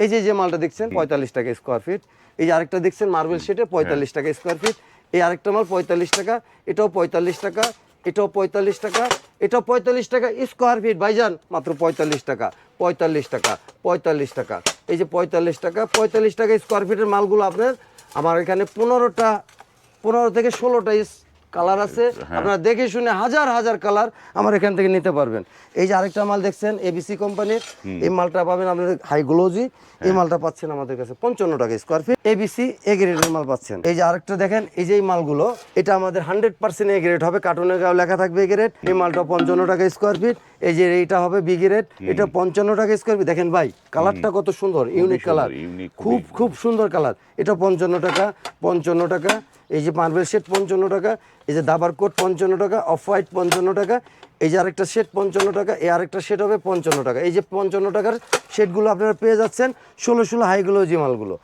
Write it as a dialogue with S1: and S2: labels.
S1: এই যে মালটা দেখছেন 45 টাকা স্কোয়ার ফিট। এই যে আরেকটা দেখছেন মার্বেল শেডে 45 টাকা স্কোয়ার ফিট। এই আরেকটা মাল 45 টাকা, এটাও 45 টাকা, এটাও 45 টাকা, এটাও 45 টাকা স্কোয়ার ফিট ভাইজান, মাত্র 45 টাকা, 45 টাকা, 45 টাকা। এই যে 45 টাকা, 45 টাকা স্কোয়ার ফিটের মালগুলো আপনার আমার এখানে 15 থেকে 16টা কালার আছে। আপনারা দেখে শুনে হাজার হাজার কালার আমার এখান থেকে নিতে পারবেন। এই যে আরেকটা মাল দেখছেন এবিসি কোম্পানির, এই মালটা পাবেন আপনাদের হাই গ্লোজি। এই মালটা পাচ্ছেন আমাদের কাছে 55 টাকা স্কোয়ার ফিট, এবিসি এ গ্রেডের মাল পাচ্ছেন। এই যে আরেকটা দেখেন, এই যে এই মালগুলো এটা আমাদের 100% এ গ্রেড হবে, কার্টুনের গায়ে লেখা থাকবে এ গ্রেড। এই মালটা 55 টাকা স্কোয়ার ফিট। এই যে এইটা হবে বি গ্রেড, এটা 55 টাকা স্কোয়ার ফিট। দেখেন ভাই কালারটা কত সুন্দর, ইউনিক কালার, খুব সুন্দর কালার। এটা 55 টাকা, 55 টাকা। এই যে মার্বেল শেড 55 টাকা, এই যে দাবার কোট 55 টাকা, অফ হোয়াইট 55 টাকা। এই যে আরেকটা শেড 55 টাকা, এই আরেকটা শেড হবে 55 টাকা। এই যে 55 টাকার শেডগুলো আপনারা পেয়ে যাচ্ছেন 16 হাইগুলো যে মালগুলো।